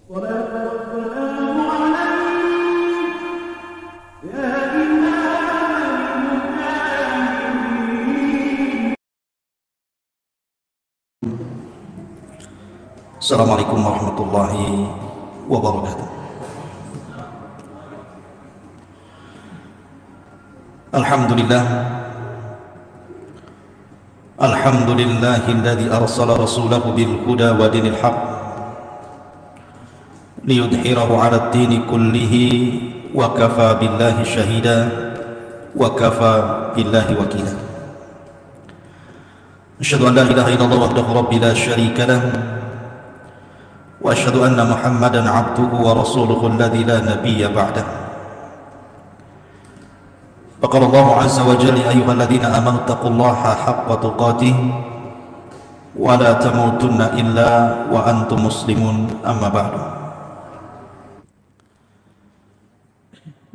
Assalamualaikum warahmatullahi wabarakatuh. Alhamdulillahilladzi arsala rasulahu bil huda wa dinil haqq liyudhhirahu 'ala ad-dini kullihi wa kafa billahi shahida wa kafa billahi wakila. Asyhadu an la ilaha illallah wahdahu rabbi la syarika lah wa asyhadu anna Muhammadan 'abduhu wa rasuluhu alladzi la nabiyya ba'dahu. Faqala Allah 'azza wa jalla ya ayyuhalladzina amanu taqullaha haqqa tuqatih wa la tamutunna illa wa antum muslimun, amma ba'du.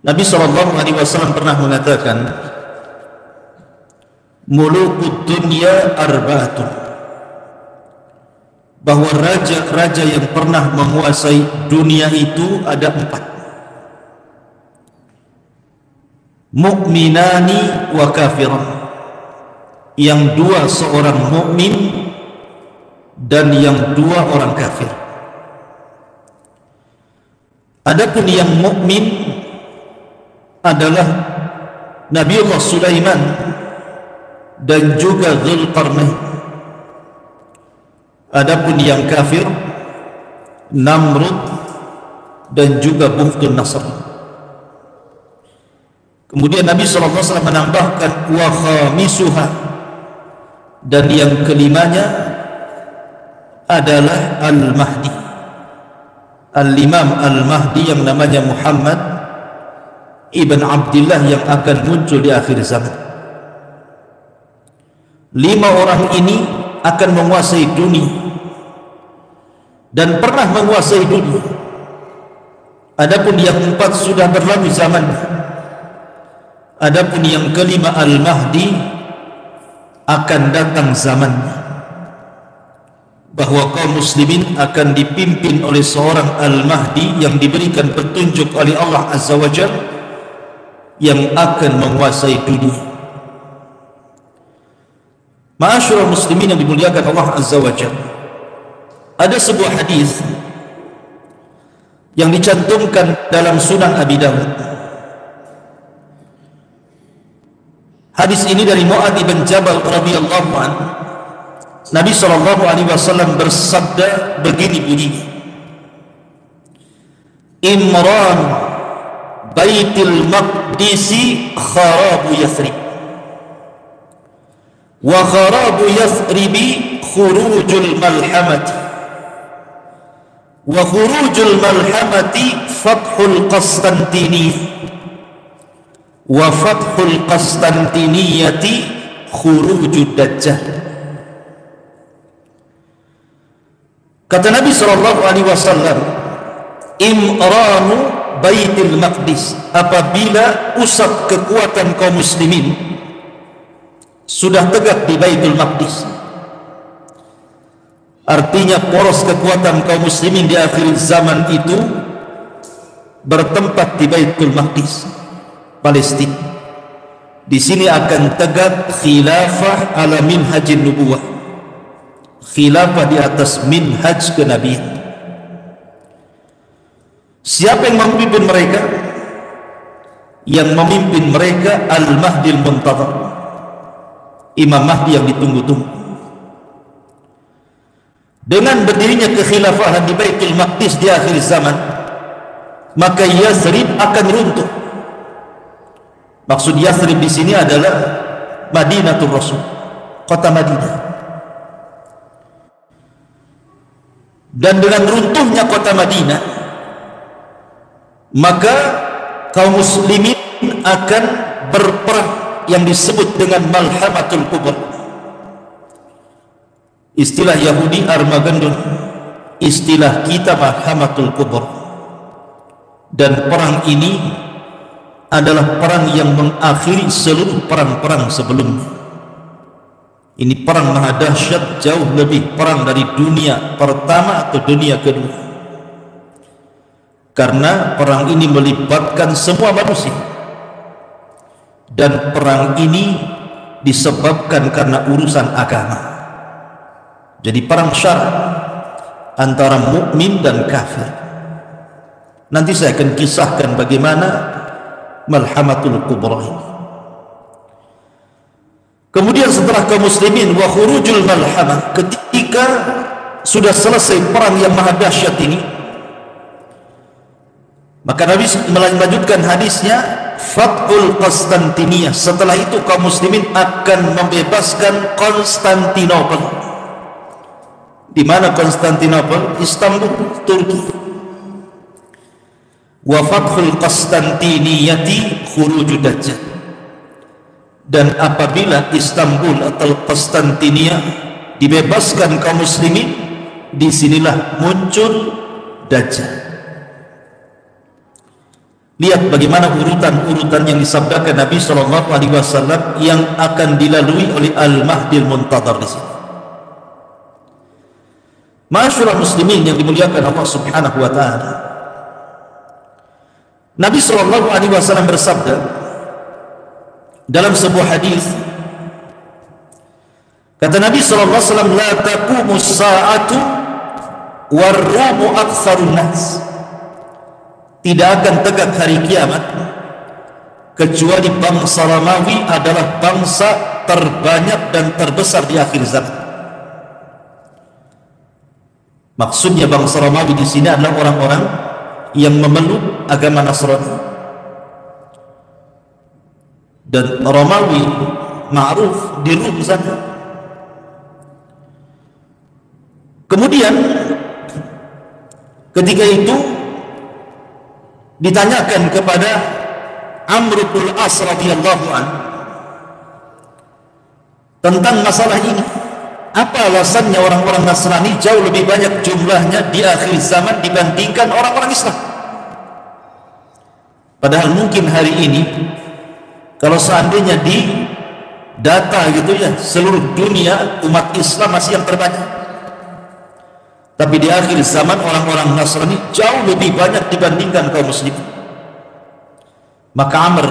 Nabi sallallahu alaihi wasallam pernah mengatakan, mulukud dunya arba'atun, bahwa raja-raja yang pernah menguasai dunia itu ada 4. Mu'minani wa kafiran, yang 2 seorang mukmin dan yang 2 orang kafir. Adapun yang mukmin adalah Nabiullah Sulaiman dan juga Dzulqarnain. Adapun yang kafir Namrud dan juga Buhtun Nasr. Kemudian Nabi SAW menambahkan wa khamisuha, dan yang kelimanya adalah Al-Mahdi, Al-Imam Al-Mahdi yang namanya Muhammad Ibn Abdillah, yang akan muncul di akhir zaman. 5 orang ini akan menguasai dunia dan pernah menguasai dunia. Adapun yang 4 sudah berlalu zamannya. Adapun yang kelima Al-Mahdi akan datang zamannya, bahwa kaum muslimin akan dipimpin oleh seorang Al-Mahdi yang diberikan petunjuk oleh Allah Azza wa Jalla, yang akan menguasai dunia. Ma'asyiral muslimin yang dimuliakan Allah Azza wa Jalla, ada sebuah hadis yang dicantumkan dalam Sunan Abi Dawud. Hadis ini dari Mu'adz bin Jabal radhiyallahu anhu. Nabi sallallahu alaihi wasallam bersabda begini bunyinya, Imran Baitul Maqdisi kharabu Yathrib, wa kharabu Yathribi khurujul malhamati, wa khurujul malhamati fathul Qastantiniyah, wa fathul Qastantiniyati khurujud Dajjal. Kata Nabi sallallahu alaihi wasallam, imranu Baitul Maqdis, apabila pusat kekuatan kaum muslimin sudah tegak di Baitul Maqdis, artinya poros kekuatan kaum muslimin di akhir zaman itu bertempat di Baitul Maqdis, Palestina. Di sini akan tegak khilafah ala minhajin nubuwah, khilafah di atas minhaj kenabian. Siapa yang memimpin mereka? Yang memimpin mereka Al-Mahdi Al-Muntadhar, Imam Mahdi yang ditunggu-tunggu. Dengan berdirinya kekhilafahan di Baitul Maqdis di akhir zaman, maka Yathrib akan runtuh. Maksud Yathrib di sini adalah Madinatul Rasul, kota Madinah. Dan dengan runtuhnya kota Madinah, maka kaum muslimin akan berperang yang disebut dengan Malhamatul Kubra. Istilah Yahudi Armageddon, istilah kita Malhamatul Kubra. Dan perang ini adalah perang yang mengakhiri seluruh perang-perang sebelumnya. Ini perang maha dahsyat, jauh lebih perang dari dunia pertama atau dunia kedua. karena perang ini melibatkan semua manusia, dan perang ini disebabkan karena urusan agama. Jadi perang syar'i antara mukmin dan kafir. Nanti saya akan kisahkan bagaimana malhamatul kubra ini. Kemudian setelah kaum muslimin wa khurujul malhamah, ketika sudah selesai perang yang maha dahsyat ini, maka Nabi melanjutkan hadisnya, Fathul Konstantiniyah. Setelah itu kaum muslimin akan membebaskan Konstantinopel. Di mana Konstantinopel? Istanbul, Turki. Wa Fathul Konstantiniyati khurujud dajjal. Dan apabila Istanbul atau Konstantiniyah dibebaskan kaum muslimin, disinilah muncul dajjal. Lihat bagaimana urutan-urutan yang disabdakan Nabi SAW yang akan dilalui oleh Al-Mahdil Muntadhar di sini. Ma'asyiral muslimin yang dimuliakan Allah Subhanahu wa taala. Nabi SAW bersabda dalam sebuah hadis, kata Nabi SAW, la taqumus sa'atu war-rumu aktsarun nas. Tidak akan tegak hari kiamat kecuali bangsa Romawi adalah bangsa terbanyak dan terbesar di akhir zaman. Maksudnya bangsa Romawi di sini adalah orang-orang yang memeluk agama Nasrani. Dan Romawi ma'ruf di Rum sana. Kemudian ketika itu ditanyakan kepada Amr bin As radhiyallahu anhu tentang masalah ini, apa alasannya orang-orang Nasrani jauh lebih banyak jumlahnya di akhir zaman dibandingkan orang-orang Islam? Padahal mungkin hari ini kalau seandainya di data gitu ya, seluruh dunia umat Islam masih yang terbanyak, tapi di akhir zaman orang-orang Nasrani jauh lebih banyak dibandingkan kaum muslim. Maka Amr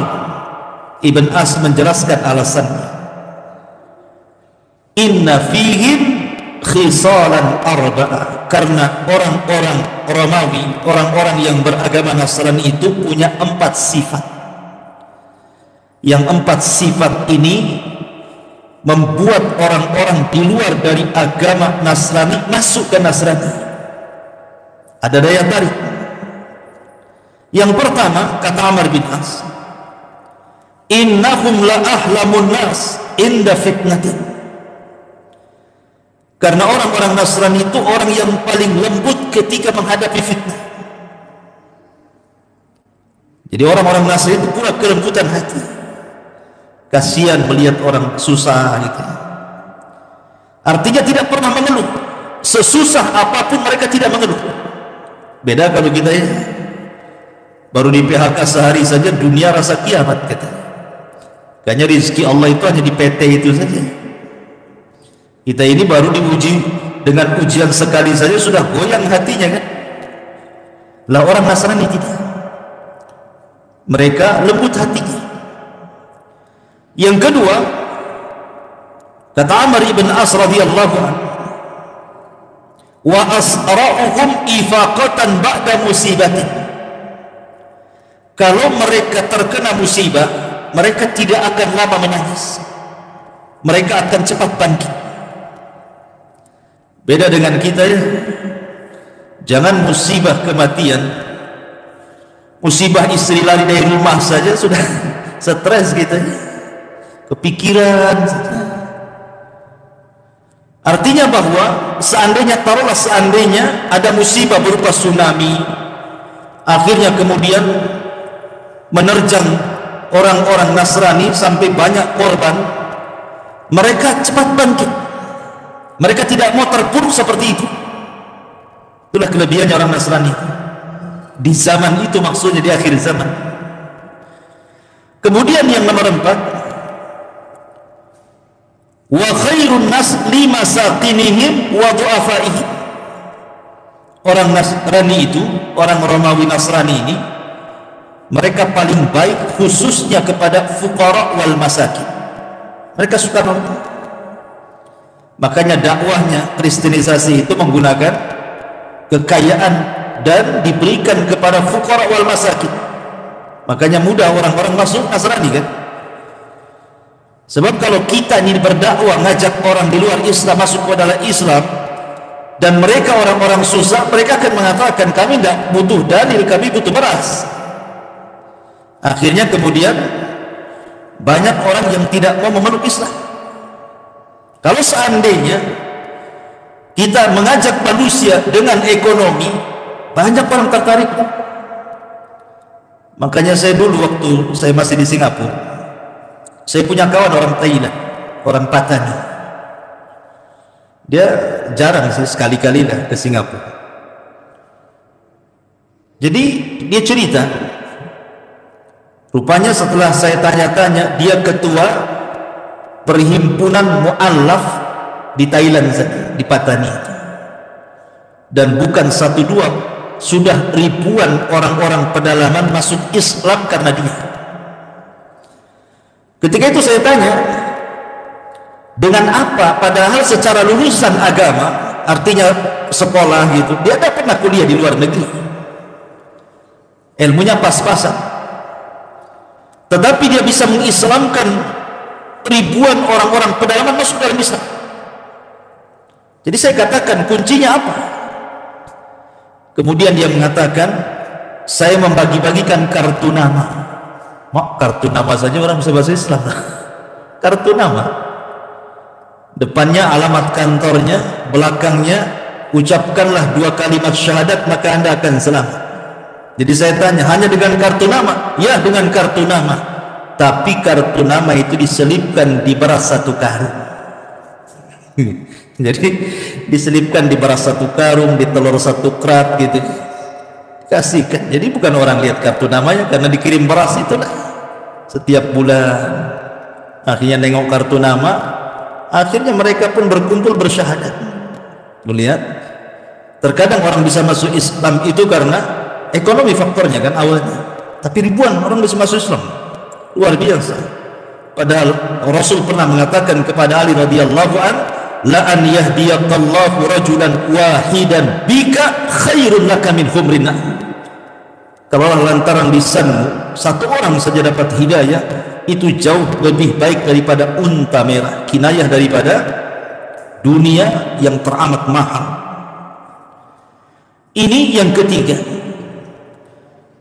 ibn As menjelaskan alasannya, inna fihim khisalan arba'ah, karena orang-orang Romawi, orang-orang yang beragama Nasrani itu punya 4 sifat. Yang 4 sifat ini membuat orang-orang di luar dari agama Nasrani masuk ke Nasrani. Ada daya tarik. Yang pertama, kata Amr bin As, innahum la ahlamun nas inda fitnatin. Karena orang-orang Nasrani itu orang yang paling lembut ketika menghadapi fitnah. Jadi orang-orang Nasrani itu punya kelembutan hati. Kasihan melihat orang susah gitu. Artinya tidak pernah mengeluh. Sesusah apapun mereka tidak mengeluh. Beda kalau kita ya, baru di PHK sehari saja dunia rasa kiamat kata. Kayaknya rezeki Allah itu hanya di PT itu saja. Kita ini baru diuji dengan ujian sekali saja sudah goyang hatinya kan. Lah orang Nasrani tidak. Mereka lembut hatinya. Yang kedua, kata Amr ibn As radhiyallahu anhu, wa asra'uhum ifaqatan ba'da musibatin. Kalau mereka terkena musibah, mereka tidak akan lama menangis. Mereka akan cepat bangkit. Beda dengan kita ya. Jangan musibah kematian, musibah istri lari dari rumah saja sudah stres kita ya. Kepikiran. Artinya bahwa seandainya, taruhlah seandainya ada musibah berupa tsunami, akhirnya kemudian menerjang orang-orang Nasrani sampai banyak korban, mereka cepat bangkit. Mereka tidak mau terpuruk seperti itu. Itulah kelebihannya orang Nasrani di zaman itu, maksudnya di akhir zaman. Kemudian yang nomor 4, wa khairun nas limasaqinihim wa du'afaihim. orang Nasrani itu, orang Romawi Nasrani ini, mereka paling baik khususnya kepada fuqara wal masakin. Mereka suka nonton. Makanya dakwahnya kristenisasi itu menggunakan kekayaan dan diberikan kepada fuqara wal masakin. Makanya mudah orang-orang masuk Nasrani kan. Sebab kalau kita ini berdakwah ngajak orang di luar Islam masuk ke dalam Islam, dan mereka orang-orang susah, mereka akan mengatakan kami tidak butuh dalil, kami butuh beras. Akhirnya kemudian banyak orang yang tidak mau memeluk Islam. Kalau seandainya kita mengajak manusia dengan ekonomi, banyak orang tertarik. Makanya saya dulu waktu saya masih di Singapura, saya punya kawan orang Thailand, orang Patani. Dia jarang sih, sekali-kali lah ke Singapura. Jadi dia cerita, rupanya setelah saya tanya-tanya, dia ketua perhimpunan mu'allaf di Thailand saja, di Patani. Dan bukan satu dua, sudah ribuan orang-orang pedalaman masuk Islam karena dia. Ketika itu saya tanya, dengan apa? Padahal secara lulusan agama, artinya sekolah gitu, dia tidak pernah kuliah di luar negeri, ilmunya pas-pasan, tetapi dia bisa mengislamkan ribuan orang-orang pedalaman masuk dalam Islam. Jadi saya katakan, kuncinya apa? Kemudian dia mengatakan, saya membagi-bagikan kartu nama. Mak, kartu nama saja orang bisa bahasa Islam. Kartu nama, depannya alamat kantornya, belakangnya ucapkanlah 2 kalimat syahadat maka Anda akan selamat. Jadi saya tanya, hanya dengan kartu nama? Ya, dengan kartu nama. Tapi kartu nama itu diselipkan di beras 1 karung. Jadi diselipkan di beras 1 karung, di telur 1 kerat gitu, kasihkan. Jadi bukan orang lihat kartu namanya, karena dikirim beras itulah setiap bulan. Akhirnya nengok kartu nama, akhirnya mereka pun berkumpul bersyahadat. Melihat, terkadang orang bisa masuk Islam itu karena ekonomi faktornya kan awalnya, tapi ribuan orang bisa masuk Islam, luar biasa. Padahal Rasul pernah mengatakan kepada Ali radhiyallahu an, la an yahdiyakallahu rajulan wahidan bika khairun laka min humrin na'am. Kalau lantaran lisanmu satu orang saja dapat hidayah, itu jauh lebih baik daripada unta merah, kinayah daripada dunia yang teramat mahal. Ini yang ketiga.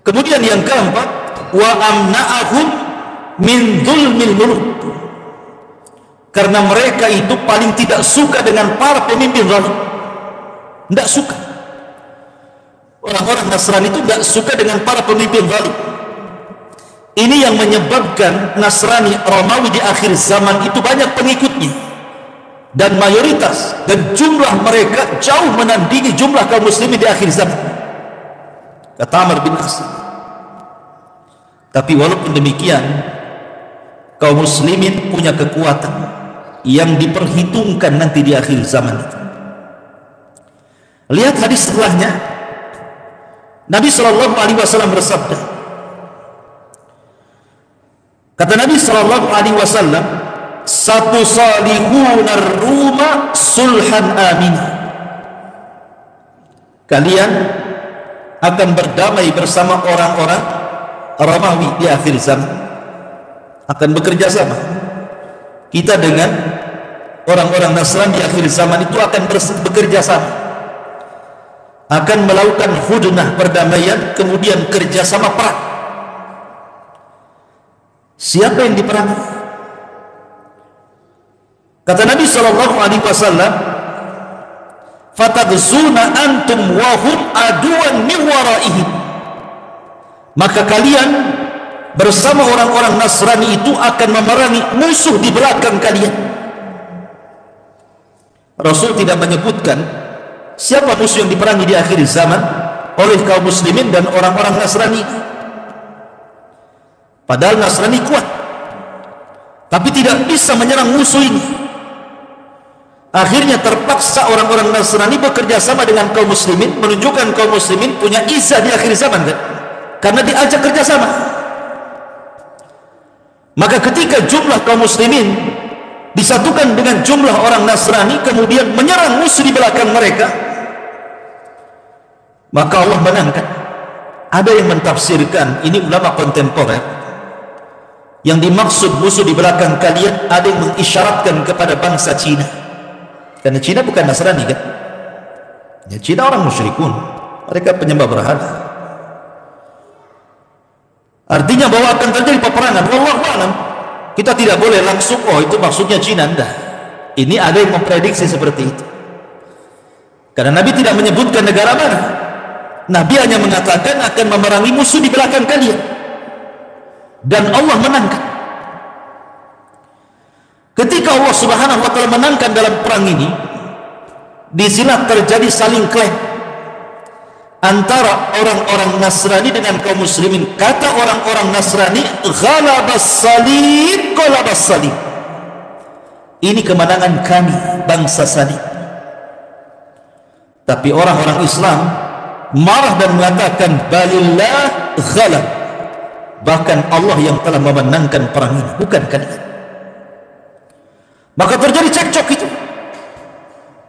Kemudian yang keempat, wa amna'ahum min dzulmil muluk. Karena mereka itu paling tidak suka dengan para pemimpin zalim. Tidak suka. Orang-orang Nasrani itu tidak suka dengan para pemimpin zalim. Ini yang menyebabkan Nasrani Romawi di akhir zaman itu banyak pengikutnya, dan mayoritas dan jumlah mereka jauh menandingi jumlah kaum muslimin di akhir zaman, kata Amr bin As. Tapi walaupun demikian, kaum muslimin punya kekuatan yang diperhitungkan nanti di akhir zaman itu. Lihat hadis setelahnya, Nabi SAW bersabda, kata Nabi SAW, satu salihunar ruma sulhan amin. Kalian akan berdamai bersama orang-orang Romawi di akhir zaman, akan bekerja sama. Kita dengan orang-orang Nasrani di akhir zaman itu akan bekerja sama, akan melakukan hudnah perdamaian, kemudian kerjasama perang. Siapa yang diperangi? Kata Nabi SAW, fatadzuna antum wahum aduan min waraihim. Maka kalian bersama orang-orang Nasrani itu akan memerangi musuh di belakang kalian. Rasul tidak menyebutkan siapa musuh yang diperangi di akhir zaman oleh kaum muslimin dan orang-orang Nasrani. Padahal Nasrani kuat, tapi tidak bisa menyerang musuh ini. Akhirnya terpaksa orang-orang Nasrani bekerja sama dengan kaum muslimin, menunjukkan kaum muslimin punya izah di akhir zaman kan? Karena diajak kerjasama. Maka ketika jumlah kaum muslimin disatukan dengan jumlah orang Nasrani, kemudian menyerang musuh di belakang mereka, maka Allah menangkan. Ada yang mentafsirkan, ini ulama kontemporer, yang dimaksud musuh di belakang kalian, ada yang mengisyaratkan kepada bangsa Cina. Karena Cina bukan Nasrani kan? Ya, Cina orang musyrikun, mereka penyembah berhala. Artinya bahwa akan terjadi peperangan. Wallahu a'lam. Kita tidak boleh langsung, oh itu maksudnya Cina. Enggak. Ini ada yang memprediksi seperti itu. Karena Nabi tidak menyebutkan negara mana. Nabi hanya mengatakan akan memerangi musuh di belakang kalian. Dan Allah menangkan. Ketika Allah Subhanahu wa taala menangkan dalam perang ini, di sini terjadi saling klaim antara orang-orang Nasrani dengan kaum muslimin. Kata orang-orang Nasrani, ghalabas salib, ghalabas salib. Ini kemenangan kami, bangsa salib. Tapi orang-orang Islam marah dan mengatakan, balillah ghalab. Bahkan Allah yang telah memenangkan perang ini, bukan kalian. Maka terjadi cekcok itu.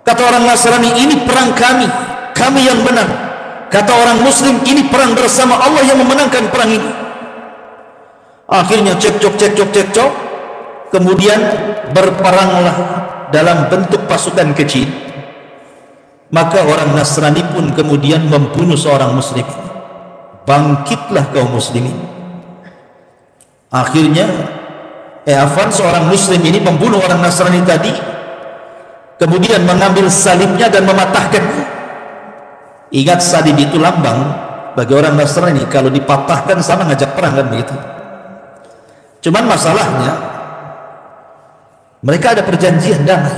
Kata orang Nasrani, ini perang kami, kami yang menang. Kata orang Muslim, ini perang bersama, Allah yang memenangkan perang ini. Akhirnya cekcok. Kemudian berperanglah dalam bentuk pasukan kecil. Maka orang Nasrani pun kemudian membunuh seorang Muslim. Bangkitlah kaum muslimin. Akhirnya seorang Muslim ini membunuh orang Nasrani tadi, kemudian mengambil salibnya dan mematahkannya. Ingat, salib itu lambang bagi orang Nasrani, kalau dipatahkan sama ngajak perang kan begitu. Cuman masalahnya mereka ada perjanjian damai,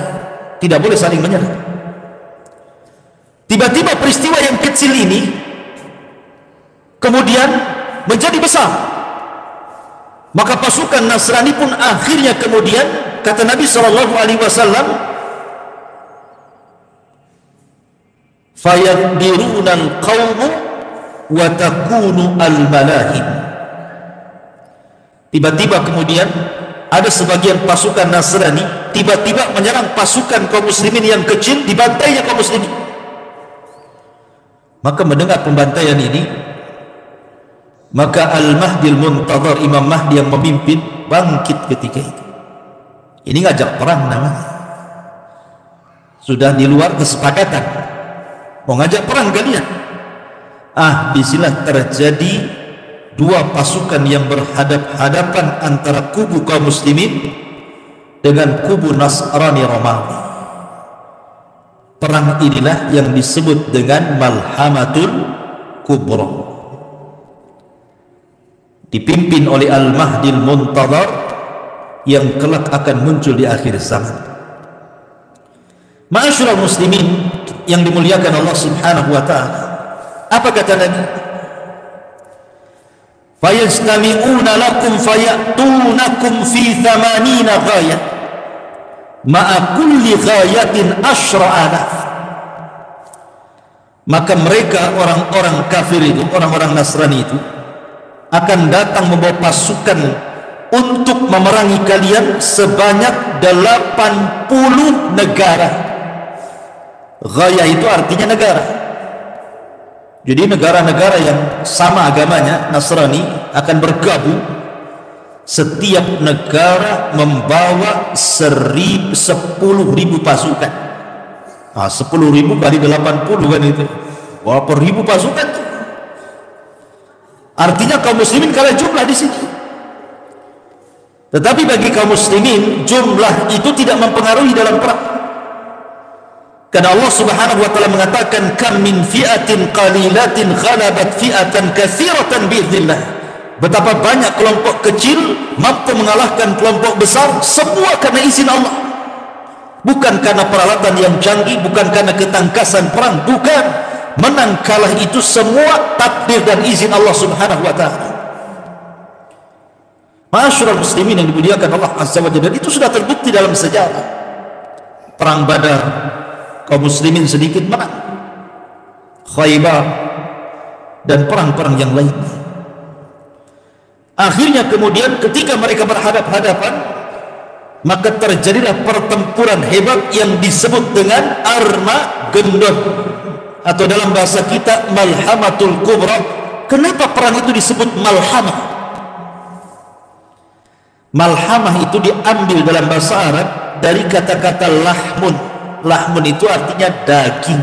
tidak boleh saling menyerang. Tiba-tiba peristiwa yang kecil ini kemudian menjadi besar. Maka pasukan Nasrani pun akhirnya kemudian, kata Nabi SAW, fayaddirunal qawmu wa takunu al-malahim. Tiba-tiba kemudian ada sebagian pasukan Nasrani tiba-tiba menyerang pasukan kaum muslimin yang kecil, dibantainya kaum muslimin. Maka mendengar pembantaian ini, maka Al-Mahdi Al-Muntadhar, Imam Mahdi yang memimpin, bangkit ketika itu. Ini ngajak perang namanya. Sudah di luar kesepakatan, mau ngajak perang kalian. Disinilah terjadi dua pasukan yang berhadap-hadapan antara kubu kaum muslimin dengan kubu Nasrani Romawi. Perang inilah yang disebut dengan Malhamatul Kubra, dipimpin oleh Al-Mahdi Al-Muntadhar yang kelak akan muncul di akhir zaman. Ma'asyiral muslimin yang dimuliakan Allah Subhanahu wa ta'ala, apa kata Nabi? Fayastami'una lakum fayatunakum fi 80 ghayah ma'a kulli ghayatin 10,000. Maka mereka orang-orang kafir itu, orang-orang Nasrani itu akan datang membawa pasukan untuk memerangi kalian sebanyak 80 negara. Ghaya itu artinya negara. Jadi negara-negara yang sama agamanya, Nasrani, akan bergabung. Setiap negara membawa 10.000 pasukan. 10.000 kali 80 kan itu, berapa ribu pasukan itu? Artinya kaum muslimin kalah jumlah di sini. Tetapi bagi kaum muslimin jumlah itu tidak mempengaruhi dalam perang. Karena Allah Subhanahu wa taala mengatakan, kam min fi'atin qalilatin ghalabat fi'atan katsiratan biidznillah. Betapa banyak kelompok kecil mampu mengalahkan kelompok besar, semua karena izin Allah. Bukan karena peralatan yang canggih, bukan karena ketangkasan perang, bukan. Menang kalah itu semua takdir dan izin Allah Subhanahu wa taala. Ma'asyiral muslimin yang dimuliakan Allah Azza wa Jalla, itu sudah terbukti dalam sejarah. perang Badar kaum muslimin sedikit menang, Khaybar dan perang-perang yang lain. Akhirnya kemudian ketika mereka berhadap-hadapan, maka terjadilah pertempuran hebat yang disebut dengan Armageddon, atau dalam bahasa kita Malhamatul Kubra. Kenapa perang itu disebut malhamah? Malhamah itu diambil dalam bahasa Arab dari kata-kata lahmun. Lahmun itu artinya daging.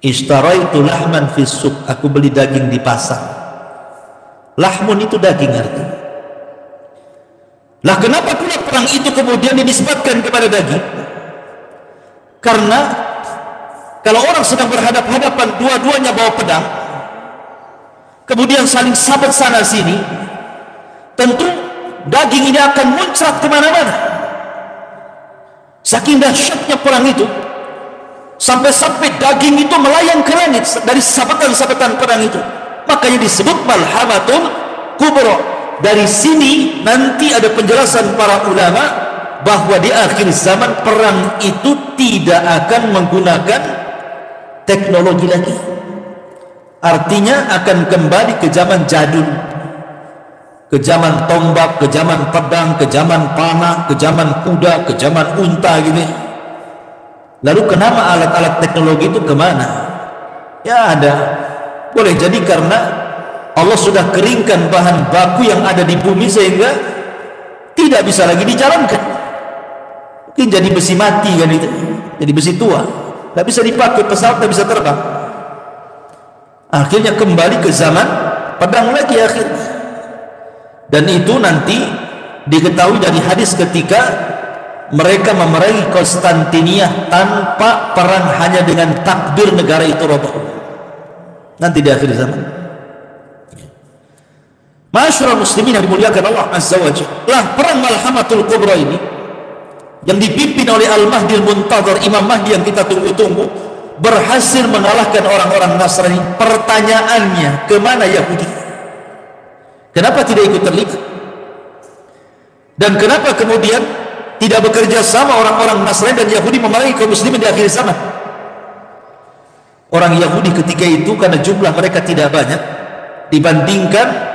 Ishtaraitu lahman fis suq, aku beli daging di pasar. Lahmun itu daging artinya. Lah kenapa pula perang itu kemudian dinisbatkan kepada daging? Karena kalau orang sedang berhadap-hadapan, dua-duanya bawa pedang, kemudian saling sabet sana sini, tentu daging ini akan muncrat kemana-mana. Saking dahsyatnya perang itu, sampai-sampai daging itu melayang ke langit dari sabetan-sabetan perang itu. Makanya disebut Malhamatul Kubra. Dari sini nanti ada penjelasan para ulama bahwa di akhir zaman perang itu tidak akan menggunakan teknologi lagi. Artinya akan kembali ke zaman jadul, ke zaman tombak, ke zaman pedang, ke zaman panah, ke zaman kuda, ke zaman unta gitu. Lalu kenapa alat-alat teknologi itu kemana? Ya ada, boleh jadi karena Allah sudah keringkan bahan baku yang ada di bumi sehingga tidak bisa lagi dijalankan. Mungkin jadi besi mati kan itu, jadi besi tua, tidak bisa dipakai, pesawat tidak bisa terbang. Akhirnya kembali ke zaman pedang lagi akhirnya. Dan itu nanti diketahui dari hadis ketika mereka memerangi Konstantinia tanpa perang, hanya dengan takbir negara itu roboh. Nanti di akhir zaman. Masyarakat muslimin yang dimuliakan Allah Azza wa Jalla, perang Malhamatul Kubra ini yang dipimpin oleh Al-Mahdi Al-Muntadhar, Imam Mahdi yang kita tunggu-tunggu, berhasil mengalahkan orang-orang Nasrani. Pertanyaannya, kemana Yahudi? Kenapa tidak ikut terlibat? Dan kenapa kemudian tidak bekerja sama orang-orang Nasrani dan Yahudi memerangi kaum muslimin di akhir zaman? Orang Yahudi ketika itu karena jumlah mereka tidak banyak dibandingkan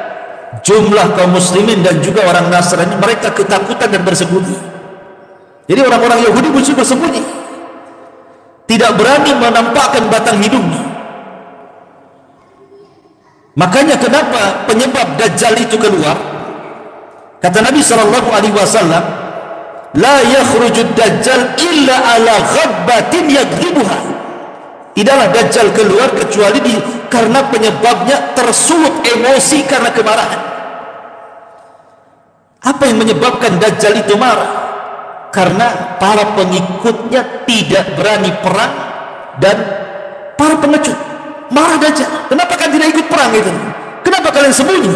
jumlah kaum muslimin dan juga orang Nasrani, mereka ketakutan dan bersembunyi. Jadi orang-orang Yahudi muncul bersembunyi, tidak berani menampakkan batang hidungnya. Makanya kenapa penyebab Dajjal itu keluar? Kata Nabi SAW, la yakhrujud Dajjal illa ala ghabbatin yadribuha. Tidaklah Dajjal keluar kecuali karena penyebabnya tersulut emosi karena kemarahan. Apa yang menyebabkan Dajjal itu marah? Karena para pengikutnya tidak berani perang dan para pengecut. Marah Dajjal, kenapa kan tidak ikut perang itu? Kenapa kalian sembunyi?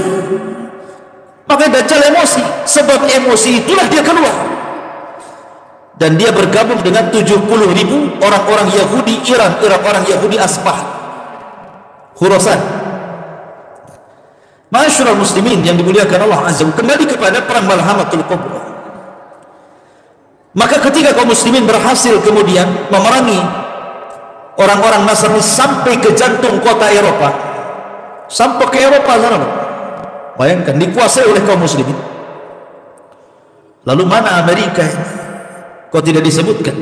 Maka Dajjal emosi, sebab emosi itulah dia keluar. Dan dia bergabung dengan 70.000 orang-orang Yahudi Iran, orang Yahudi Asbah, Khurasan. Masyarakat muslimin yang dimuliakan Allah Azza wa Jalla, kembali kepada perang Malhamatul Kubra. Maka ketika kaum muslimin berhasil kemudian memerangi orang-orang Nasrani sampai ke jantung kota Eropa, sampai ke Eropa sana, bayangkan, dikuasai oleh kaum muslimin. Lalu mana Amerika ini? Kok tidak disebutkan?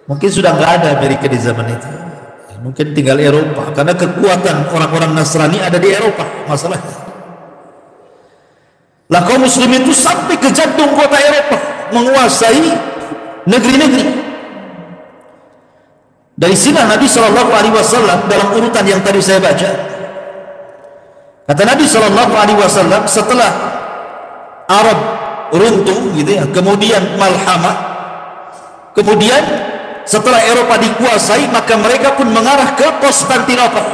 Mungkin sudah nggak ada Amerika di zaman itu, mungkin tinggal Eropa, karena kekuatan orang-orang Nasrani ada di Eropa masalahnya. Lah kaum muslimin itu sampai ke jantung kota Eropa, menguasai negeri-negeri. Dari sini Nabi SAW dalam urutan yang tadi saya baca, kata Nabi SAW, setelah Arab runtuh gitu ya, kemudian Malhamah, kemudian setelah Eropa dikuasai, maka mereka pun mengarah ke Konstantinopel.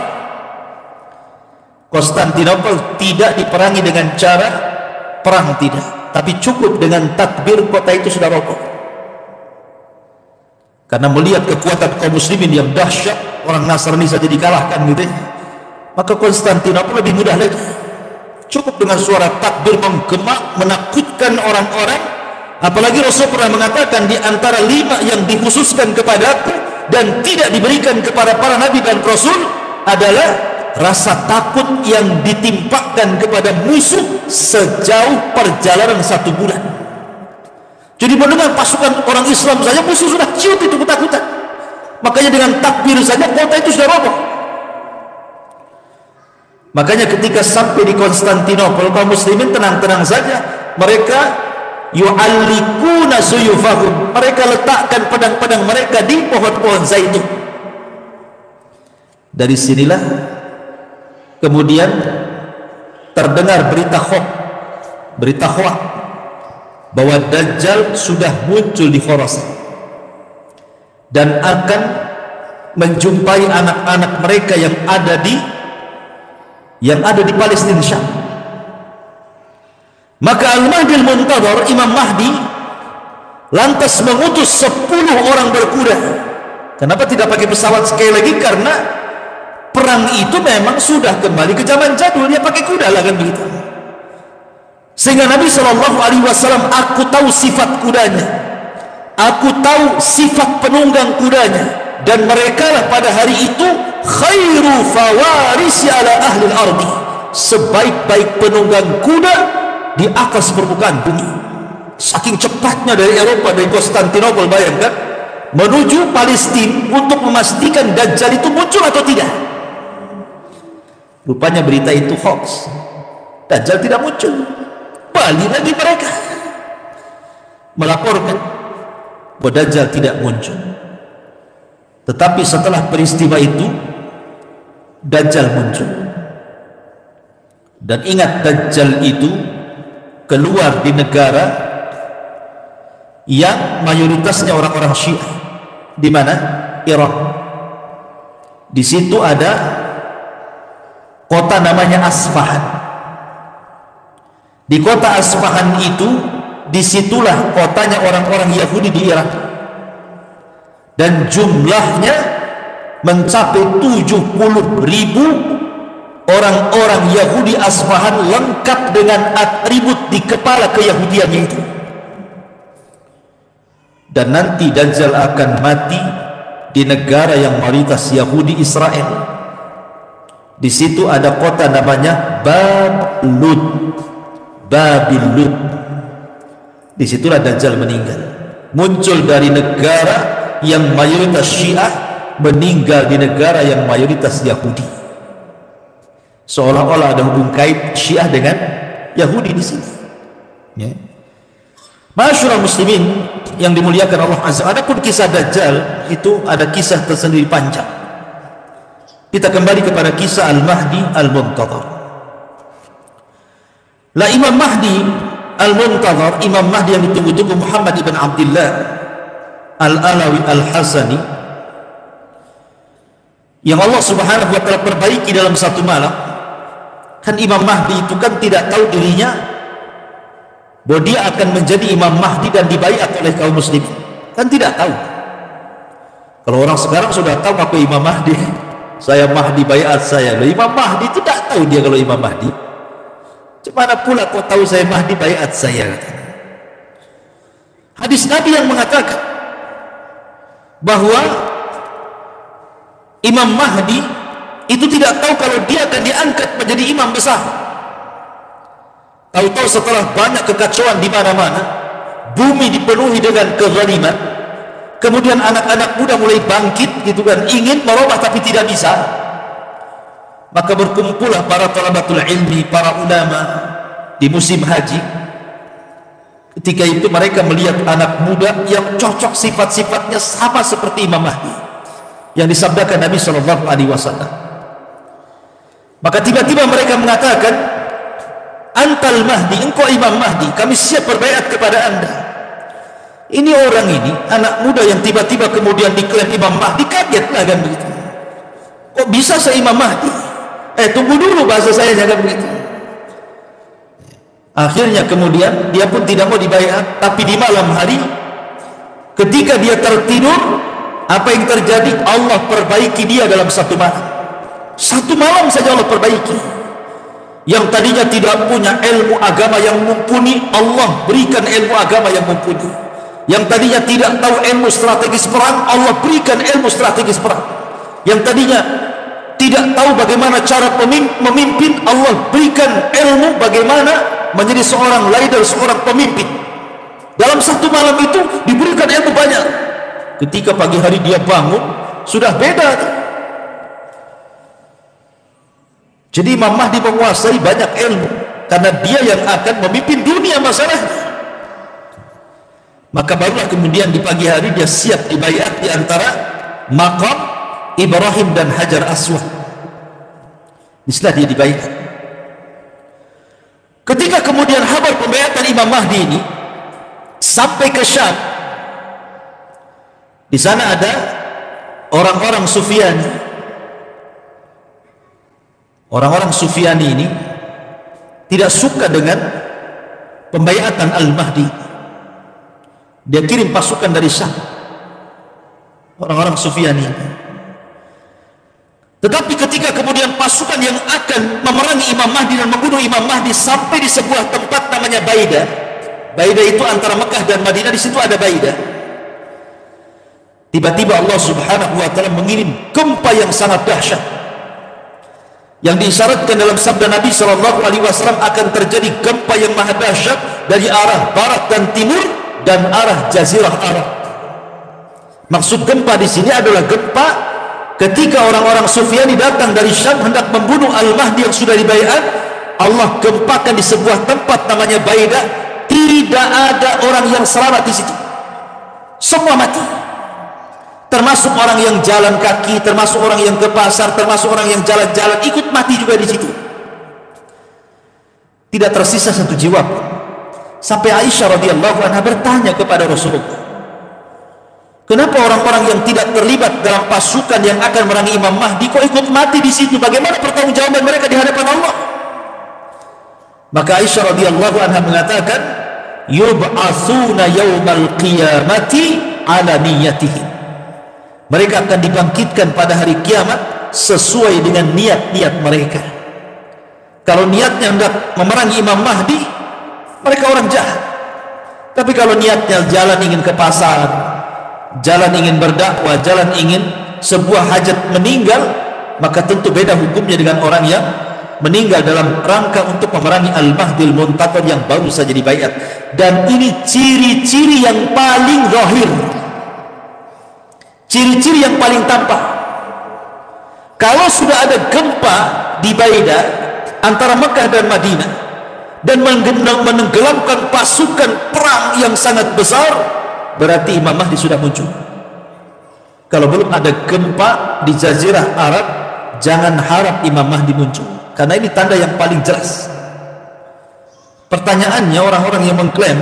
Konstantinopel tidak diperangi dengan cara perang, tidak, tapi cukup dengan takbir kota itu sudah roboh. Karena melihat kekuatan kaum muslimin yang dahsyat, orang Nasrani saja dikalahkan gitu ya, maka Konstantinopel lebih mudah lagi. Cukup dengan suara takbir menggema, menakutkan orang-orang Apalagi Rasul pernah mengatakan, di antara 5 yang dikhususkan kepadaku dan tidak diberikan kepada para nabi dan rasul adalah rasa takut yang ditimpakan kepada musuh sejauh perjalanan 1 bulan. Jadi mendengar pasukan orang Islam saja musuh sudah ciut itu ketakutan. Makanya dengan takbir saja kota itu sudah roboh. Makanya ketika sampai di Konstantinopel, kaum muslimin tenang-tenang saja. Mereka yu'allikuna suyufahum, mereka letakkan pedang-pedang mereka di pohon-pohon zaitun. Dari sinilah kemudian terdengar berita hoax bahwa Dajjal sudah muncul di Khorasan dan akan menjumpai anak-anak mereka yang ada di Palestina, Syam. Maka Al-Mahdi Al-Muntadhar, Imam Mahdi, lantas mengutus 10 orang berkuda. Kenapa tidak pakai pesawat sekali lagi? Karena perang itu memang sudah kembali ke zaman jadul, dia pakai kuda lah kan begitu. Sehingga Nabi SAW, aku tahu sifat kudanya, aku tahu sifat penunggang kudanya, dan mereka lah pada hari itu khairu fawarisi ala ahli al-ardi, sebaik-baik penunggang kuda di atas permukaan bumi. Saking cepatnya dari Eropa, dari Konstantinopel, bayangkan, menuju Palestina untuk memastikan Dajjal itu muncul atau tidak. Rupanya berita itu hoax, Dajjal tidak muncul. Balik lagi mereka melaporkan bahwa Dajjal tidak muncul. Tetapi setelah peristiwa itu Dajjal muncul. Dan ingat, Dajjal itu keluar di negara yang mayoritasnya orang-orang Syiah. Di mana? Irak. Di situ ada kota namanya Asfahan. Di kota Asfahan itu, disitulah kotanya orang-orang Yahudi di Irak, dan jumlahnya mencapai 70.000 orang-orang Yahudi Asfahan, lengkap dengan atribut di kepala keyahudiannya itu. Dan nanti Dajjal akan mati di negara yang mayoritas Yahudi, Israel. Di situ ada kota namanya Babil Lud. Disitulah Dajjal meninggal. Muncul dari negara yang mayoritas Syiah, meninggal di negara yang mayoritas Yahudi. Seolah-olah ada hubung kait Syiah dengan Yahudi di sini. Ya. Masyarul muslimin yang dimuliakan Allah Azza. Adapun kisah Dajjal itu ada kisah tersendiri panjang. Kita kembali kepada kisah Al-Mahdi Al-Muntadhar. Lah Imam Mahdi Al-Muntadhar, Imam Mahdi yang ditunggu-tunggu, Muhammad ibn Abdullah Al-Alawi Al-Hasani, yang Allah Subhanahu wa ta'ala perbaiki dalam satu malam. Kan Imam Mahdi itu kan tidak tahu dirinya bahwa dia akan menjadi Imam Mahdi dan dibaiat oleh kaum muslimin. Kan tidak tahu. Kalau orang sekarang sudah tahu aku Imam Mahdi, saya Mahdi baiat saya. Loh, Imam Mahdi itu tidak tahu dia kalau Imam Mahdi. Mana pula kau tahu saya Mahdi baiat saya? Hadis Nabi yang mengatakan bahwa Imam Mahdi itu tidak tahu kalau dia akan diangkat menjadi imam besar. Tahu-tahu setelah banyak kekacauan di mana-mana, bumi dipenuhi dengan kezaliman, kemudian anak-anak muda mulai bangkit gitu kan, ingin merubah tapi tidak bisa. Maka berkumpullah para talabatul ilmi, para ulama di musim haji. Ketika itu mereka melihat anak muda yang cocok sifat-sifatnya sama seperti Imam Mahdi yang disabdakan Nabi SAW. Maka tiba-tiba mereka mengatakan, Antal Mahdi, engkau Imam Mahdi, kami siap berbaiat kepada anda. Ini orang ini, anak muda yang tiba-tiba kemudian diklaim Imam Mahdi, kagetlah kan begitu. Kok bisa saya Imam Mahdi? Tunggu dulu, bahasa saya jangan begitu. Akhirnya kemudian dia pun tidak mau dibaiat. Tapi di malam hari ketika dia tertidur, apa yang terjadi? Allah perbaiki dia dalam satu malam. Satu malam saja Allah perbaiki. Yang tadinya tidak punya ilmu agama yang mumpuni, Allah berikan ilmu agama yang mumpuni. Yang tadinya tidak tahu ilmu strategis perang, Allah berikan ilmu strategis perang. Yang tadinya tidak tahu bagaimana cara memimpin, Allah berikan ilmu bagaimana menjadi seorang leader, seorang pemimpin. Dalam satu malam itu diberikan ilmu banyak. Ketika pagi hari dia bangun, sudah beda. Jadi Imam Mahdi menguasai banyak ilmu, karena dia yang akan memimpin dunia masalahnya. Maka barulah kemudian di pagi hari dia siap dibaiat di antara maqam Ibrahim dan Hajar Aswad. Disitulah dia dibaiat. Ketika kemudian kabar pembaiatan Imam Mahdi ini sampai ke Syam, di sana ada orang-orang Sufyani. Orang-orang Sufyani ini tidak suka dengan pembaiatan Al-Mahdi. Dia kirim pasukan dari Syam, orang-orang Sufyani ini. Tetapi ketika kemudian pasukan yang akan memerangi Imam Mahdi dan membunuh Imam Mahdi sampai di sebuah tempat namanya Baidah. Baidah itu antara Mekah dan Madinah, di situ ada Baidah. Tiba-tiba Allah Subhanahu wa taala mengirim gempa yang sangat dahsyat, yang diisyaratkan dalam sabda Nabi sallallahu alaihi wasallam akan terjadi gempa yang maha dahsyat dari arah barat dan timur dan arah Jazirah Arab. Maksud gempa di sini adalah gempa ketika orang-orang Sufyani datang dari Syam hendak membunuh Al-Mahdi yang sudah dibaiat. Allah gempakan di sebuah tempat namanya Baidah. Tidak ada orang yang selamat di situ. Semua mati. Termasuk orang yang jalan kaki, termasuk orang yang ke pasar, termasuk orang yang jalan-jalan ikut mati juga di situ. Tidak tersisa satu jiwa. Sampai Aisyah radhiyallahu anha bertanya kepada Rasulullah, kenapa orang-orang yang tidak terlibat dalam pasukan yang akan merangi Imam Mahdi kok ikut mati di situ? Bagaimana pertanggungjawaban mereka di hadapan Allah? Maka Aisyah radhiyallahu anha mengatakan, yub'atsuna yaumal qiyamati ala niyyatihim. Mereka akan dibangkitkan pada hari kiamat sesuai dengan niat-niat mereka. Kalau niatnya hendak memerangi Imam Mahdi, mereka orang jahat. Tapi kalau niatnya jalan ingin ke pasar, jalan ingin berdakwah, jalan ingin sebuah hajat meninggal, maka tentu beda hukumnya dengan orang yang meninggal dalam rangka untuk memerangi Al-Mahdil Muntadhar yang baru saja dibaiat. Dan ini ciri-ciri yang paling zahir, ciri-ciri yang paling tampak. Kalau sudah ada gempa di Baidah antara Mekah dan Madinah dan menenggelamkan pasukan perang yang sangat besar, berarti Imam Mahdi sudah muncul. Kalau belum ada gempa di Jazirah Arab, jangan harap Imam Mahdi muncul, karena ini tanda yang paling jelas. Pertanyaannya, orang-orang yang mengklaim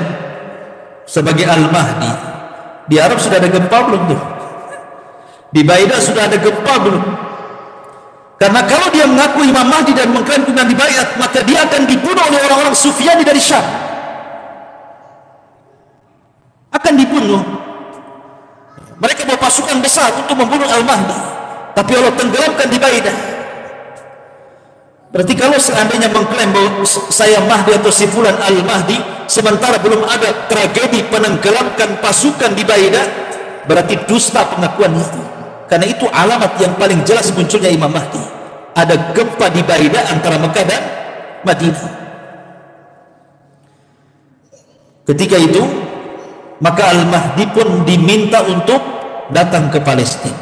sebagai Al-Mahdi, di Arab sudah ada gempa belum tuh? Di Baidah sudah ada gempa belum? Karena kalau dia mengaku Imam Mahdi dan mengklaim dengan dibaiat, maka dia akan dibunuh oleh orang-orang Sufyani dari Syam. Akan dibunuh. Mereka bawa pasukan besar untuk membunuh Al-Mahdi, tapi Allah tenggelamkan di Baidah. Berarti kalau seandainya mengklaim bahwa saya Mahdi atau si fulan Al-Mahdi, sementara belum ada tragedi penenggelamkan pasukan di Baidah, berarti dusta pengakuan itu. Karena itu alamat yang paling jelas munculnya Imam Mahdi. Ada gempa di Baidah antara Mekah dan Madinah. Ketika itu, maka Al-Mahdi pun diminta untuk datang ke Palestina.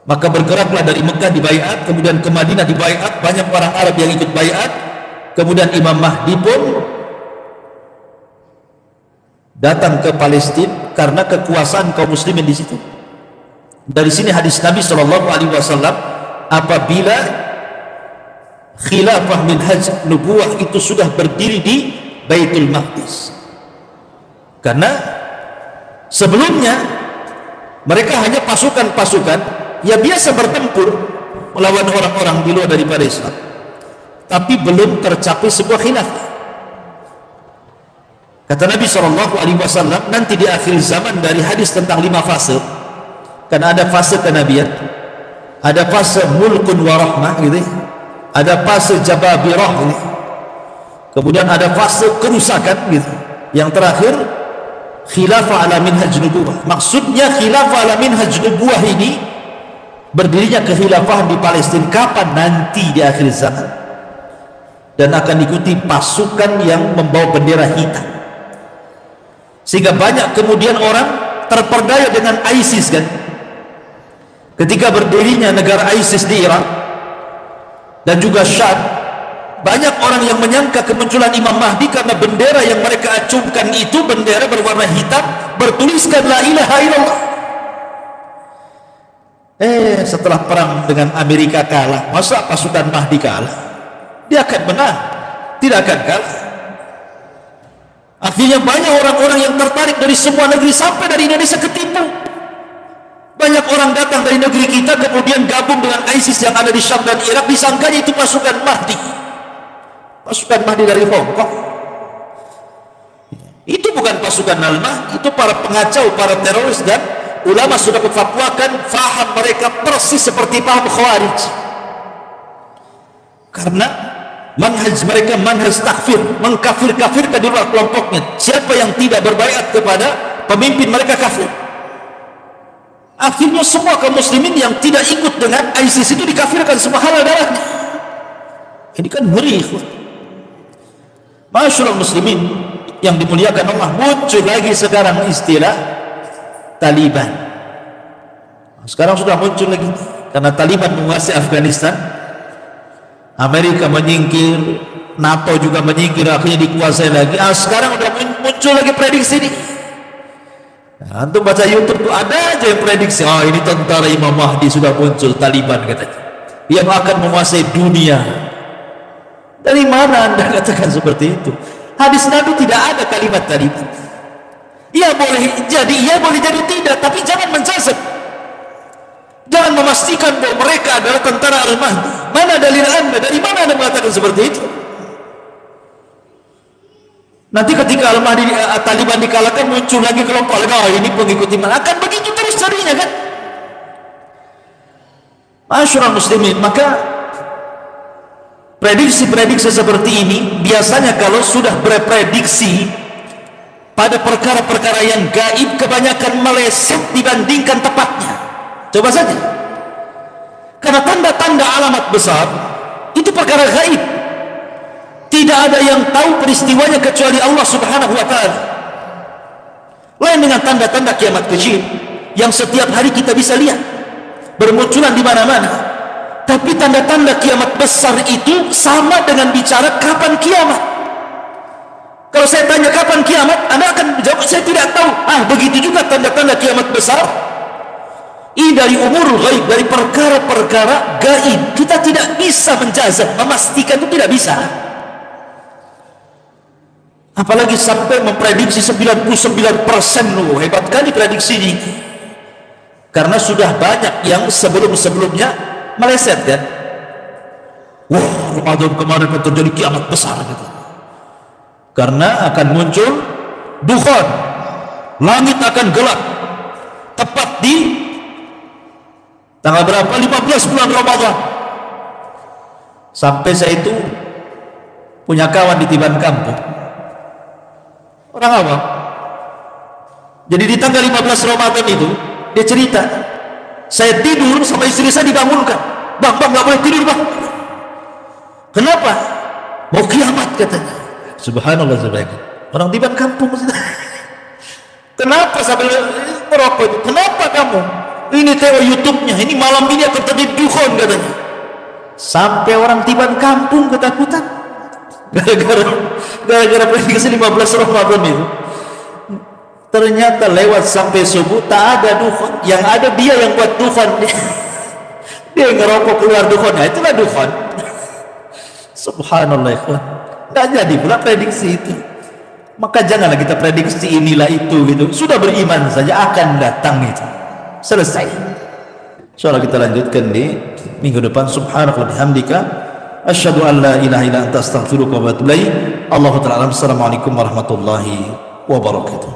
Maka bergeraklah dari Mekah dibaiat, kemudian ke Madinah dibaiat, banyak orang Arab yang ikut baiat. Kemudian Imam Mahdi pun datang ke Palestina karena kekuasaan kaum muslimin di situ. Dari sini hadis Nabi sallallahu alaihi wasallam, apabila khilafah minhaj nubuwah itu sudah berdiri di Baitul Maqdis. Karena sebelumnya mereka hanya pasukan-pasukan ya biasa bertempur melawan orang-orang di luar daripada Islam, tapi belum tercapai sebuah khilafah. Kata Nabi SAW, nanti di akhir zaman dari hadis tentang 5 fase, karena ada fase kenabian, ada fase mulkun wa rahmah gitu, ada fase jababirah, kemudian ada fase kerusakan gitu. Yang terakhir khilafah ala minhaj nubuwah. Maksudnya khilafah ala minhaj nubuwah ini berdirinya kekhilafah di Palestina kapan? Nanti di akhir zaman, dan akan diikuti pasukan yang membawa bendera hitam, sehingga banyak kemudian orang terperdaya dengan ISIS kan. Ketika berdirinya negara ISIS di Irak dan juga Syam, banyak orang yang menyangka kemunculan Imam Mahdi karena bendera yang mereka acungkan itu bendera berwarna hitam bertuliskan la ilaha illallah. Setelah perang dengan Amerika kalah, masa pasukan Mahdi kalah? Dia akan menang, tidak akan kalah. Akhirnya banyak orang-orang yang tertarik dari semua negeri, sampai dari Indonesia ketipu. Banyak orang datang dari negeri kita kemudian gabung dengan ISIS yang ada di Syam dan Irak, disangkanya itu pasukan Mahdi. Pasukan Mahdi dari Hongkong. Itu bukan pasukan Al-Mahdi, itu para pengacau, para teroris, dan ulama sudah memfatwakan faham mereka persis seperti paham Khawarij. Karena manhaj mereka manhaj takfir, mengkafir-kafirkan di luar kelompoknya. Siapa yang tidak berbaiat kepada pemimpin mereka kafir. Akhirnya semua kaum muslimin yang tidak ikut dengan ISIS itu dikafirkan, semua halal darahnya. Ini kan ngeri. Masyaallah muslimin yang dimuliakan Allah, muncul lagi sekarang istilah Taliban. Sekarang sudah muncul lagi karena Taliban menguasai Afghanistan, Amerika menyingkir, NATO juga menyingkir, akhirnya dikuasai lagi. Sekarang sudah muncul lagi prediksi ini. Antum baca YouTube tuh ada aja yang prediksi, ini tentara Imam Mahdi sudah muncul, Taliban katanya, yang akan menguasai dunia. Dari mana Anda katakan seperti itu? Hadis Nabi tidak ada kalimat Taliban. Ia boleh jadi iya, boleh jadi tidak, tapi jangan menjazam. Jangan memastikan bahwa mereka adalah tentara Al-Mahdi. Mana dalil Anda? Dari mana Anda mengatakan seperti itu? Nanti ketika Al-Mahdi Taliban dikalahkan, muncul lagi kelompok lain, ini pengikut iman. Akan begitu terus jadinya kan? Masyaallah muslimin, maka prediksi-prediksi seperti ini biasanya kalau sudah berprediksi pada perkara-perkara yang gaib, kebanyakan meleset dibandingkan tepatnya. Coba saja, karena tanda-tanda alamat besar itu perkara gaib, tidak ada yang tahu peristiwanya kecuali Allah subhanahu wa ta'ala. Lain dengan tanda-tanda kiamat kecil yang setiap hari kita bisa lihat bermunculan di mana-mana. Tapi tanda-tanda kiamat besar itu sama dengan bicara kapan kiamat. Kalau saya tanya kapan kiamat, Anda akan menjawab saya tidak tahu. Begitu juga tanda-tanda kiamat besar. Ini dari umurul ghaib, dari perkara-perkara gaib. Kita tidak bisa menjazam, memastikan, itu tidak bisa. Apalagi sampai memprediksi 99%. Hebat kali prediksi ini. Karena sudah banyak yang sebelum-sebelumnya meleset kan. Wah, Ramadan kemarin akan terjadi kiamat besar gitu. Karena akan muncul dukhan, langit akan gelap tepat di tanggal berapa? 15 bulan Ramadan. Sampai saya itu punya kawan di Tiban Kampung, orang awam. Jadi di tanggal 15 Ramadan itu dia cerita, saya tidur sama istri saya dibangunkan. Bang, gak boleh tidur bang. Kenapa? Mau kiamat katanya. Subhanallah, orang Tiban Kampung. Kenapa sambil merokok itu? Kenapa kamu? Ini tengok YouTube-nya, ini malam ini akan terjadi dukhan katanya. Sampai orang Tiban Kampung ketakutan gara-gara prediksi 15 Ramadan itu. Ternyata lewat sampai subuh tak ada dukhan, yang ada dia yang buat dukhan. Dia ngerokok keluar dukhan, itulah dukhan. Subhanallah ikhwan, nggak jadi pula prediksi itu. Maka janganlah kita prediksi inilah itu gitu. Sudah beriman saja akan datang itu. Selesai. Insyaallah kita lanjutkan di minggu depan. Subhanallah bihamdika asyhadu an la ilaha illa anta astaghfiruka wa atubu ilaik. Allahu ta'ala. Assalamualaikum warahmatullahi wabarakatuh.